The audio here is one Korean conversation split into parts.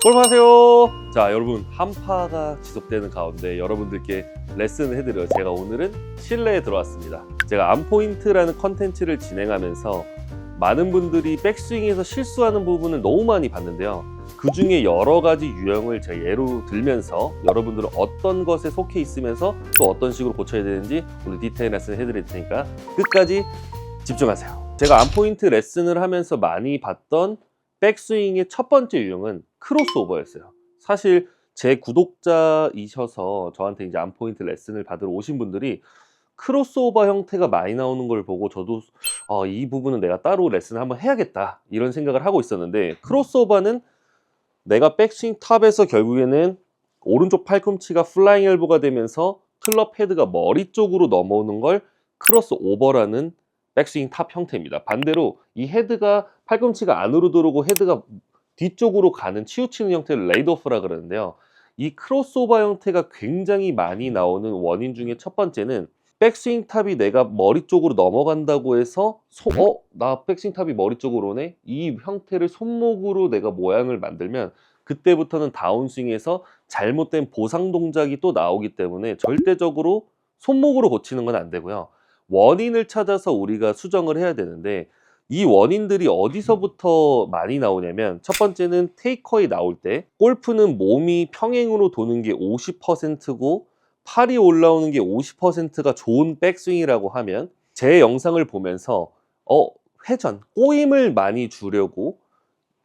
골프하세요. 자, 여러분, 한파가 지속되는 가운데 여러분들께 레슨을 해드려요. 제가 오늘은 실내에 들어왔습니다. 제가 암포인트라는 컨텐츠를 진행하면서 많은 분들이 백스윙에서 실수하는 부분을 너무 많이 봤는데요. 그 중에 여러 가지 유형을 제가 예로 들면서 여러분들은 어떤 것에 속해 있으면서 또 어떤 식으로 고쳐야 되는지 오늘 디테일 레슨 해드릴 테니까 끝까지 집중하세요. 제가 암포인트 레슨을 하면서 많이 봤던 백스윙의 첫 번째 유형은 크로스오버였어요. 사실 제 구독자이셔서 저한테 이제 암포인트 레슨을 받으러 오신 분들이 크로스오버 형태가 많이 나오는 걸 보고 저도 이 부분은 내가 따로 레슨을 한번 해야겠다 이런 생각을 하고 있었는데, 크로스오버는 내가 백스윙 탑에서 결국에는 오른쪽 팔꿈치가 플라잉 엘보가 되면서 클럽 헤드가 머리 쪽으로 넘어오는 걸 크로스오버라는 백스윙 탑 형태입니다. 반대로 이 헤드가 팔꿈치가 안으로 들어오고 헤드가 뒤쪽으로 가는 치우치는 형태를 레이드오프라 그러는데요. 이 크로스오버 형태가 굉장히 많이 나오는 원인 중에 첫 번째는 백스윙 탑이 내가 머리 쪽으로 넘어간다고 해서 나 백스윙 탑이 머리 쪽으로 오네? 이 형태를 손목으로 내가 모양을 만들면 그때부터는 다운스윙에서 잘못된 보상 동작이 또 나오기 때문에 절대적으로 손목으로 고치는 건 안 되고요. 원인을 찾아서 우리가 수정을 해야 되는데, 이 원인들이 어디서부터 많이 나오냐면, 첫 번째는 테이커에 나올 때 골프는 몸이 평행으로 도는 게 50%고 팔이 올라오는 게 50%가 좋은 백스윙이라고 하면, 제 영상을 보면서 회전, 꼬임을 많이 주려고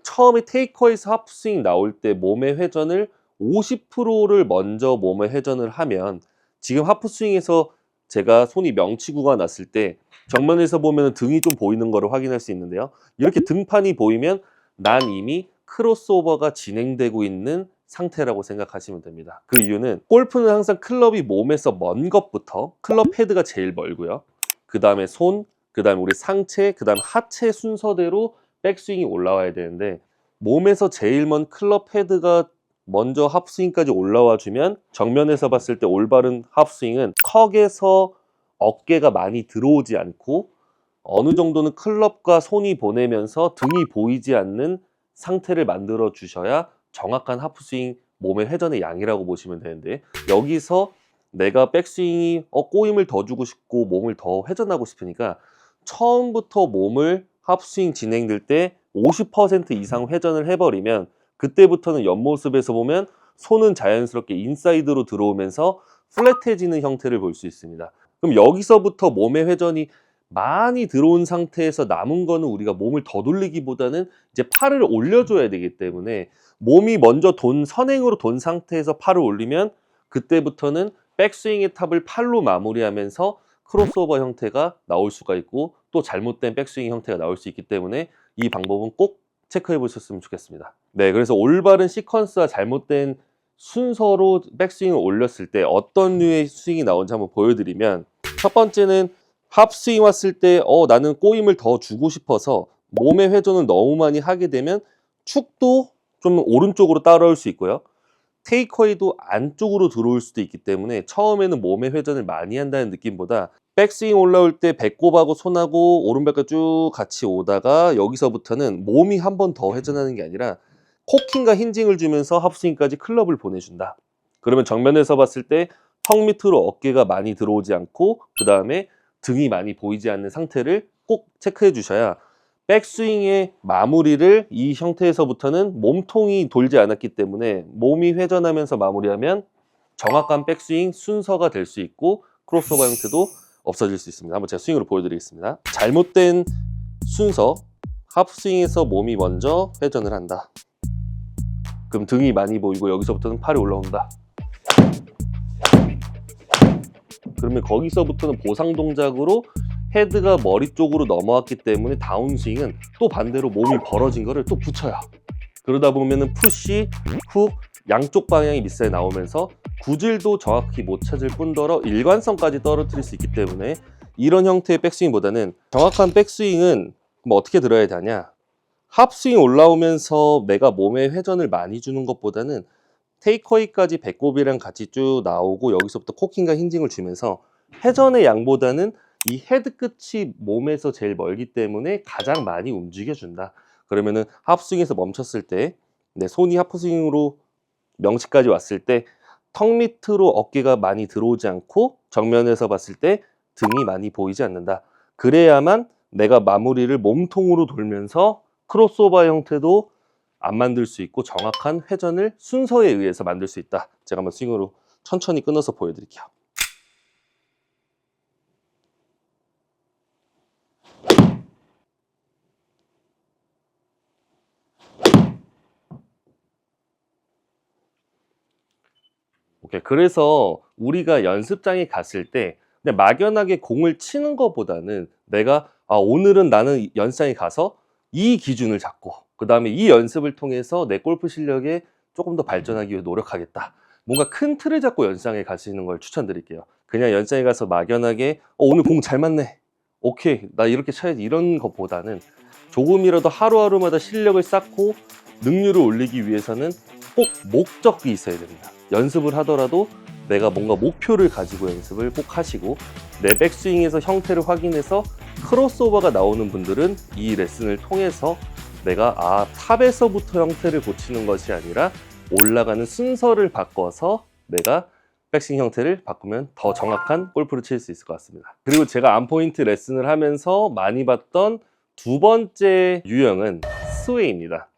처음에 테이커에서 하프스윙 나올 때 몸의 회전을 50%를 먼저 몸의 회전을 하면, 지금 하프스윙에서 제가 손이 명치구가 났을 때 정면에서 보면 등이 좀 보이는 거를 확인할 수 있는데요. 이렇게 등판이 보이면 난 이미 크로스오버가 진행되고 있는 상태라고 생각하시면 됩니다. 그 이유는 골프는 항상 클럽이 몸에서 먼 것부터, 클럽 헤드가 제일 멀고요. 그 다음에 손, 그 다음에 우리 상체, 그 다음 하체 순서대로 백스윙이 올라와야 되는데, 몸에서 제일 먼 클럽 헤드가 먼저 하프스윙까지 올라와 주면 정면에서 봤을 때 올바른 하프스윙은 턱에서 어깨가 많이 들어오지 않고 어느 정도는 클럽과 손이 보내면서 등이 보이지 않는 상태를 만들어 주셔야 정확한 하프스윙 몸의 회전의 양이라고 보시면 되는데, 여기서 내가 백스윙이 꼬임을 더 주고 싶고 몸을 더 회전하고 싶으니까 처음부터 몸을 하프스윙 진행될 때 50% 이상 회전을 해버리면, 그때부터는 옆모습에서 보면 손은 자연스럽게 인사이드로 들어오면서 플랫해지는 형태를 볼 수 있습니다. 그럼 여기서부터 몸의 회전이 많이 들어온 상태에서 남은 거는 우리가 몸을 더 돌리기보다는 이제 팔을 올려줘야 되기 때문에, 몸이 먼저 선행으로 돈 상태에서 팔을 올리면 그때부터는 백스윙의 탑을 팔로 마무리하면서 크로스오버 형태가 나올 수가 있고 또 잘못된 백스윙 형태가 나올 수 있기 때문에 이 방법은 꼭 체크해 보셨으면 좋겠습니다. 네, 그래서 올바른 시퀀스와 잘못된 순서로 백스윙을 올렸을 때 어떤 류의 스윙이 나오는지 한번 보여드리면, 첫 번째는 합스윙 왔을 때 나는 꼬임을 더 주고 싶어서 몸의 회전을 너무 많이 하게 되면 축도 좀 오른쪽으로 따라올 수 있고요. 테이크어웨이도 안쪽으로 들어올 수도 있기 때문에 처음에는 몸의 회전을 많이 한다는 느낌보다 백스윙 올라올 때 배꼽하고 손하고 오른발까지 쭉 같이 오다가 여기서부터는 몸이 한 번 더 회전하는 게 아니라 코킹과 힌징을 주면서 하프스윙까지 클럽을 보내준다. 그러면 정면에서 봤을 때 턱 밑으로 어깨가 많이 들어오지 않고 그 다음에 등이 많이 보이지 않는 상태를 꼭 체크해 주셔야 백스윙의 마무리를 이 형태에서부터는 몸통이 돌지 않았기 때문에 몸이 회전하면서 마무리하면 정확한 백스윙 순서가 될 수 있고 크로스오버 형태도 없어질 수 있습니다. 한번 제가 스윙으로 보여드리겠습니다. 잘못된 순서, 하프스윙에서 몸이 먼저 회전을 한다. 그럼 등이 많이 보이고 여기서부터는 팔이 올라온다. 그러면 거기서부터는 보상 동작으로 헤드가 머리 쪽으로 넘어왔기 때문에 다운스윙은 또 반대로 몸이 벌어진 거를 또 붙여요. 그러다 보면은 푸시, 훅, 양쪽 방향이 미스에 나오면서 구질도 정확히 못 찾을 뿐더러 일관성까지 떨어뜨릴 수 있기 때문에 이런 형태의 백스윙보다는 정확한 백스윙은 어떻게 들어야 되냐, 합스윙 올라오면서 내가 몸에 회전을 많이 주는 것보다는 테이크어웨이까지 배꼽이랑 같이 쭉 나오고 여기서부터 코킹과 힌징을 주면서 회전의 양보다는 이 헤드 끝이 몸에서 제일 멀기 때문에 가장 많이 움직여준다. 그러면은 합스윙에서 멈췄을 때 네, 손이 하프스윙으로 명치까지 왔을 때 턱 밑으로 어깨가 많이 들어오지 않고 정면에서 봤을 때 등이 많이 보이지 않는다. 그래야만 내가 마무리를 몸통으로 돌면서 크로스오버 형태도 안 만들 수 있고 정확한 회전을 순서에 의해서 만들 수 있다. 제가 한번 스윙으로 천천히 끊어서 보여드릴게요. 오케이. 그래서 우리가 연습장에 갔을 때 그냥 막연하게 공을 치는 것보다는 내가 오늘은 나는 연습장에 가서 이 기준을 잡고 그 다음에 이 연습을 통해서 내 골프 실력에 조금 더 발전하기 위해 노력하겠다. 뭔가 큰 틀을 잡고 연습장에 가시는 걸 추천드릴게요. 그냥 연습장에 가서 막연하게 오늘 공 잘 맞네. 오케이. 나 이렇게 쳐야지. 이런 것보다는 조금이라도 하루하루마다 실력을 쌓고 능률을 올리기 위해서는 꼭 목적이 있어야 됩니다. 연습을 하더라도 내가 뭔가 목표를 가지고 연습을 꼭 하시고 내 백스윙에서 형태를 확인해서 크로스오버가 나오는 분들은 이 레슨을 통해서 내가 탑에서부터 형태를 고치는 것이 아니라 올라가는 순서를 바꿔서 내가 백스윙 형태를 바꾸면 더 정확한 골프를 칠 수 있을 것 같습니다. 그리고 제가 암포인트 레슨을 하면서 많이 봤던 두 번째 유형은 스웨이입니다.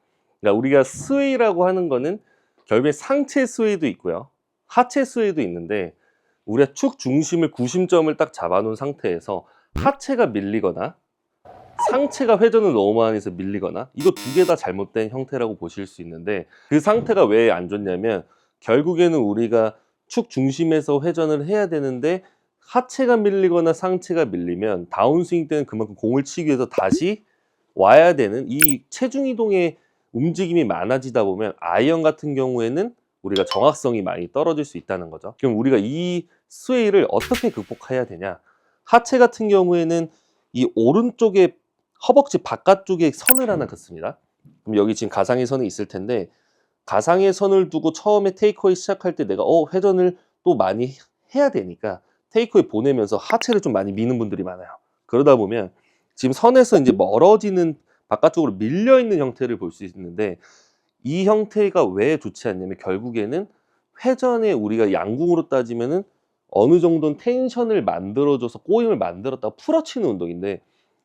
그러니까 우리가 스웨이라고 하는 거는 결국에 상체 스웨이도 있고요. 하체 스웨이도 있는데 우리가 축 중심을 구심점을 딱 잡아놓은 상태에서 하체가 밀리거나 상체가 회전을 너무 많이 해서 밀리거나 이거 두 개 다 잘못된 형태라고 보실 수 있는데 그 상태가 왜 안 좋냐면 결국에는 우리가 축 중심에서 회전을 해야 되는데 하체가 밀리거나 상체가 밀리면 다운스윙 때는 그만큼 공을 치기 위해서 다시 와야 되는 이 체중 이동의 움직임이 많아지다 보면 아이언 같은 경우에는 우리가 정확성이 많이 떨어질 수 있다는 거죠. 그럼 우리가 이 스웨이를 어떻게 극복해야 되냐? 하체 같은 경우에는 이 오른쪽에 허벅지 바깥쪽에 선을 하나 긋습니다. 그럼 여기 지금 가상의 선이 있을 텐데 가상의 선을 두고 처음에 테이크어웨이 시작할 때 내가 회전을 또 많이 해야 되니까 테이크어웨이 보내면서 하체를 좀 많이 미는 분들이 많아요. 그러다 보면 지금 선에서 이제 멀어지는 바깥쪽으로 밀려 있는 형태를 볼 수 있는데 이 형태가 왜 좋지 않냐면 결국에는 회전에 우리가 양궁으로 따지면은 어느 정도는 텐션을 만들어줘서 꼬임을 만들었다가 풀어치는 운동인데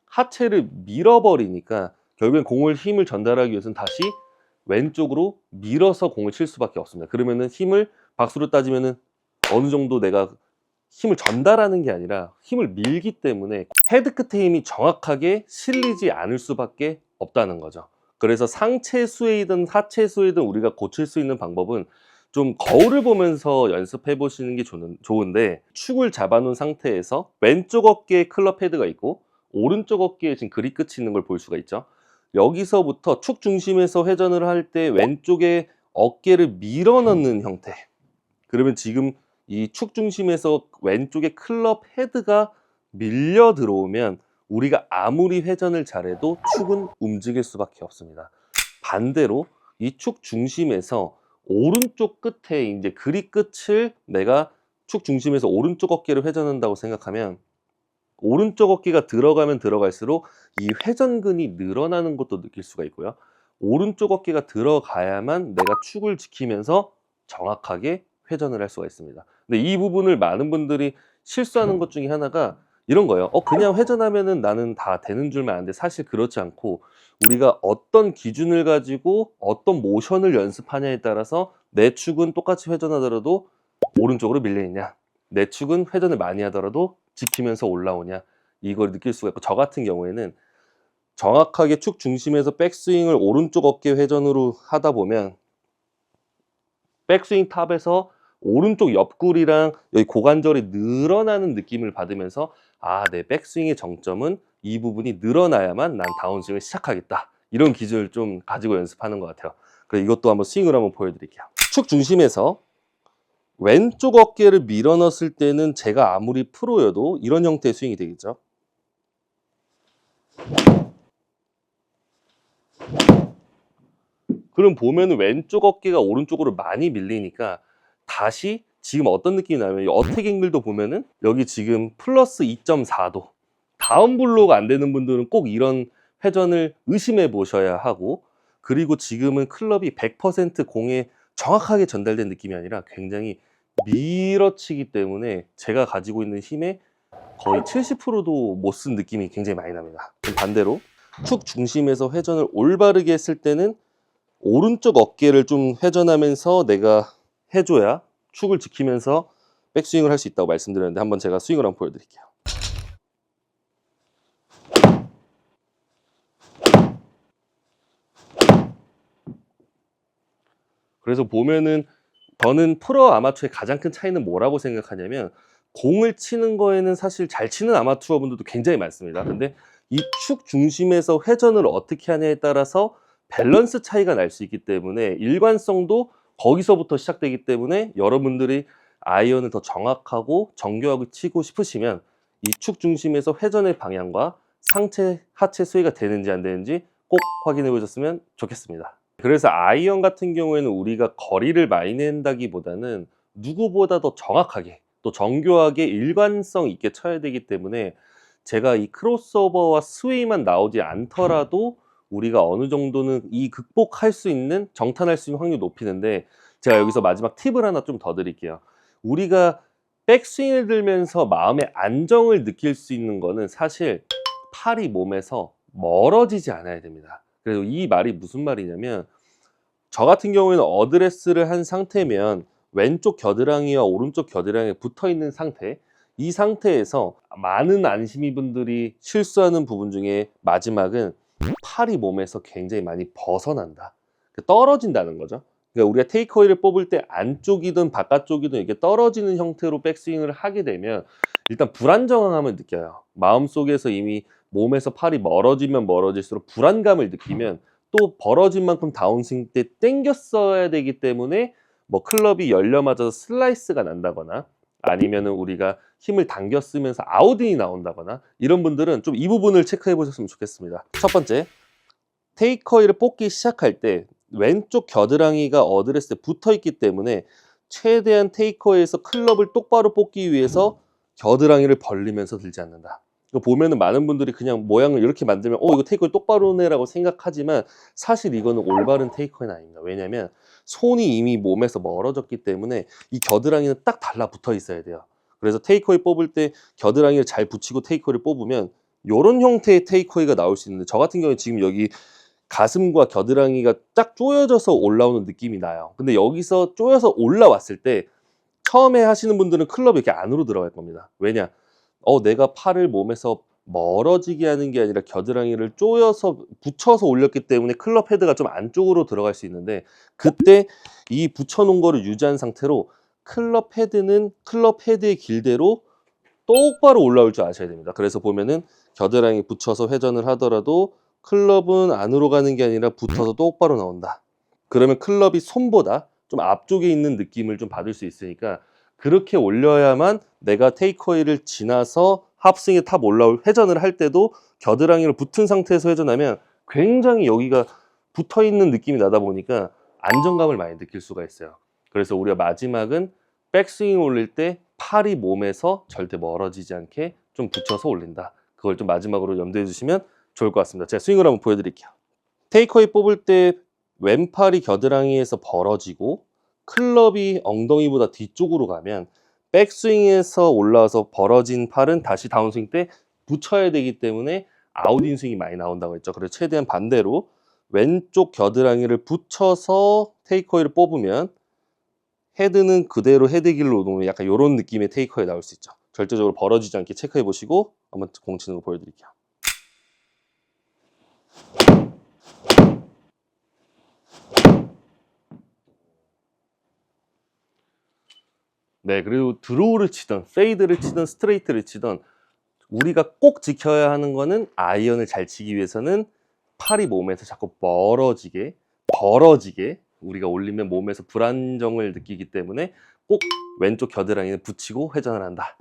하체를 밀어버리니까 결국엔 공을 힘을 전달하기 위해서는 다시 왼쪽으로 밀어서 공을 칠 수밖에 없습니다. 그러면은 힘을 박수로 따지면은 어느 정도 내가 힘을 전달하는 게 아니라 힘을 밀기 때문에 헤드 끝에 힘이 정확하게 실리지 않을 수밖에 없다는 거죠. 그래서 상체 스웨이든 하체 스웨이든 우리가 고칠 수 있는 방법은 좀 거울을 보면서 연습해 보시는 게 좋은데 축을 잡아놓은 상태에서 왼쪽 어깨에 클럽 헤드가 있고 오른쪽 어깨에 지금 그립 끝이 있는 걸 볼 수가 있죠. 여기서부터 축 중심에서 회전을 할 때 왼쪽에 어깨를 밀어 넣는 형태. 그러면 지금 이 축 중심에서 왼쪽에 클럽 헤드가 밀려 들어오면 우리가 아무리 회전을 잘해도 축은 움직일 수밖에 없습니다. 반대로 이 축 중심에서 오른쪽 끝에 이제 그립 끝을 내가 축 중심에서 오른쪽 어깨를 회전한다고 생각하면 오른쪽 어깨가 들어가면 들어갈수록 이 회전근이 늘어나는 것도 느낄 수가 있고요. 오른쪽 어깨가 들어가야만 내가 축을 지키면서 정확하게 회전을 할 수가 있습니다. 근데 이 부분을 많은 분들이 실수하는 것 중에 하나가 이런 거예요. 그냥 회전하면은 나는 다 되는 줄만 아는데 사실 그렇지 않고 우리가 어떤 기준을 가지고 어떤 모션을 연습하냐에 따라서 내 축은 똑같이 회전하더라도 오른쪽으로 밀려있냐, 내 축은 회전을 많이 하더라도 지키면서 올라오냐, 이걸 느낄 수가 있고 저 같은 경우에는 정확하게 축 중심에서 백스윙을 오른쪽 어깨 회전으로 하다 보면 백스윙 탑에서 오른쪽 옆구리랑 여기 고관절이 늘어나는 느낌을 받으면서 내 백스윙의 정점은 이 부분이 늘어나야만 난 다운스윙을 시작하겠다. 이런 기준을 좀 가지고 연습하는 것 같아요. 그래서 이것도 한번 스윙을 한번 보여드릴게요. 축 중심에서 왼쪽 어깨를 밀어 넣었을 때는 제가 아무리 프로여도 이런 형태의 스윙이 되겠죠. 그럼 보면은 왼쪽 어깨가 오른쪽으로 많이 밀리니까 다시 지금 어떤 느낌이 나면 어택 앵글도 보면은 여기 지금 플러스 2.4도 다운블로우가 안 되는 분들은 꼭 이런 회전을 의심해 보셔야 하고 그리고 지금은 클럽이 100% 공에 정확하게 전달된 느낌이 아니라 굉장히 밀어치기 때문에 제가 가지고 있는 힘의 거의 70%도 못 쓴 느낌이 굉장히 많이 납니다. 반대로 축 중심에서 회전을 올바르게 했을 때는 오른쪽 어깨를 좀 회전하면서 내가 해줘야 축을 지키면서 백스윙을 할 수 있다고 말씀드렸는데, 한번 제가 스윙을 한번 보여드릴게요. 그래서 보면은 저는 프로 아마추어의 가장 큰 차이는 뭐라고 생각하냐면, 공을 치는 거에는 사실 잘 치는 아마추어 분들도 굉장히 많습니다. 근데 이 축 중심에서 회전을 어떻게 하냐에 따라서 밸런스 차이가 날 수 있기 때문에 일관성도 거기서부터 시작되기 때문에, 여러분들이 아이언을 더 정확하고 정교하게 치고 싶으시면 이 축 중심에서 회전의 방향과 상체, 하체 수위가 되는지 안 되는지 꼭 확인해 보셨으면 좋겠습니다. 그래서 아이언 같은 경우에는 우리가 거리를 많이 낸다기보다는 누구보다 더 정확하게 또 정교하게 일관성 있게 쳐야 되기 때문에, 제가 이 크로스오버와 스웨이만 나오지 않더라도 우리가 어느 정도는 이 극복할 수 있는, 정탄할 수 있는 확률을 높이는데, 제가 여기서 마지막 팁을 하나 좀 더 드릴게요. 우리가 백스윙을 들면서 마음의 안정을 느낄 수 있는 거는 사실 팔이 몸에서 멀어지지 않아야 됩니다. 그래서 이 말이 무슨 말이냐면, 저 같은 경우에는 어드레스를 한 상태면 왼쪽 겨드랑이와 오른쪽 겨드랑이에 붙어 있는 상태, 이 상태에서 많은 안심이 분들이 실수하는 부분 중에 마지막은 팔이 몸에서 굉장히 많이 벗어난다, 떨어진다는 거죠. 그러니까 우리가 테이크어웨이를 뽑을 때 안쪽이든 바깥쪽이든 이렇게 떨어지는 형태로 백스윙을 하게 되면 일단 불안정함을 느껴요. 마음속에서 이미 몸에서 팔이 멀어지면 멀어질수록 불안감을 느끼면, 또 벌어진 만큼 다운스윙 때 당겼어야 되기 때문에 뭐 클럽이 열려 맞아서 슬라이스가 난다거나, 아니면은 우리가 힘을 당겨 쓰면서 아웃인이 나온다거나, 이런 분들은 좀 이 부분을 체크해 보셨으면 좋겠습니다. 첫 번째, 테이크어웨이를 뽑기 시작할 때 왼쪽 겨드랑이가 어드레스에 붙어 있기 때문에 최대한 테이크어웨이에서 클럽을 똑바로 뽑기 위해서 겨드랑이를 벌리면서 들지 않는다. 이거 보면은 많은 분들이 그냥 모양을 이렇게 만들면 이거 테이크어웨이 똑바로 네라고 생각하지만, 사실 이거는 올바른 테이크어웨이는 아닙니다. 왜냐면 손이 이미 몸에서 멀어졌기 때문에 이 겨드랑이는 딱 달라붙어 있어야 돼요. 그래서 테이크어웨이 뽑을 때 겨드랑이를 잘 붙이고 테이크어웨이를 뽑으면 이런 형태의 테이크어웨이가 나올 수 있는데, 저 같은 경우에 지금 여기 가슴과 겨드랑이가 딱 조여져서 올라오는 느낌이 나요. 근데 여기서 조여서 올라왔을 때 처음에 하시는 분들은 클럽이 이렇게 안으로 들어갈 겁니다. 왜냐? 내가 팔을 몸에서 멀어지게 하는 게 아니라 겨드랑이를 조여서 붙여서 올렸기 때문에 클럽 헤드가 좀 안쪽으로 들어갈 수 있는데, 그때 이 붙여놓은 거를 유지한 상태로 클럽 헤드는 클럽 헤드의 길대로 똑바로 올라올 줄 아셔야 됩니다. 그래서 보면은 겨드랑이 붙여서 회전을 하더라도 클럽은 안으로 가는 게 아니라 붙어서 똑바로 나온다. 그러면 클럽이 손보다 좀 앞쪽에 있는 느낌을 좀 받을 수 있으니까, 그렇게 올려야만 내가 테이크어웨이를 지나서 합스윙에 탑 올라올 회전을 할 때도 겨드랑이를 붙은 상태에서 회전하면 굉장히 여기가 붙어 있는 느낌이 나다 보니까 안정감을 많이 느낄 수가 있어요. 그래서 우리가 마지막은 백스윙 올릴 때 팔이 몸에서 절대 멀어지지 않게 좀 붙여서 올린다. 그걸 좀 마지막으로 염두해 주시면 좋을 것 같습니다. 제가 스윙을 한번 보여드릴게요. 테이크어웨이 뽑을 때 왼팔이 겨드랑이에서 벌어지고 클럽이 엉덩이보다 뒤쪽으로 가면, 백스윙에서 올라와서 벌어진 팔은 다시 다운스윙 때 붙여야 되기 때문에 아웃인 스윙이 많이 나온다고 했죠. 그래서 최대한 반대로 왼쪽 겨드랑이를 붙여서 테이크어웨이를 뽑으면 헤드는 그대로 헤드 길로 놓으면 약간 이런 느낌의 테이크어웨이 나올 수 있죠. 절대적으로 벌어지지 않게 체크해 보시고 한번 공 치는 거 보여드릴게요. 네, 그리고 드로우를 치던 페이드를 치던 스트레이트를 치던 우리가 꼭 지켜야 하는 거는, 아이언을 잘 치기 위해서는 팔이 몸에서 자꾸 멀어지게 벌어지게 우리가 올리면 몸에서 불안정을 느끼기 때문에 꼭 왼쪽 겨드랑이는 붙이고 회전을 한다.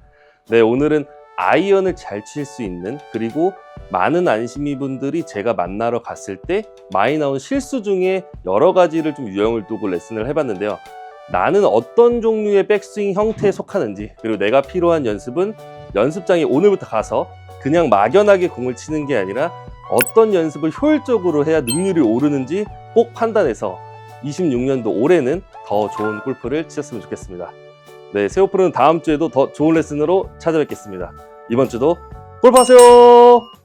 네, 오늘은 아이언을 잘 칠 수 있는, 그리고 많은 안심이 분들이 제가 만나러 갔을 때 많이 나온 실수 중에 여러 가지를 좀 유형을 두고 레슨을 해봤는데요. 나는 어떤 종류의 백스윙 형태에 속하는지, 그리고 내가 필요한 연습은 연습장에 오늘부터 가서 그냥 막연하게 공을 치는 게 아니라 어떤 연습을 효율적으로 해야 능률이 오르는지 꼭 판단해서 26년도 올해는 더 좋은 골프를 치셨으면 좋겠습니다. 네, 세오프로는 다음 주에도 더 좋은 레슨으로 찾아뵙겠습니다. 이번 주도 골프하세요!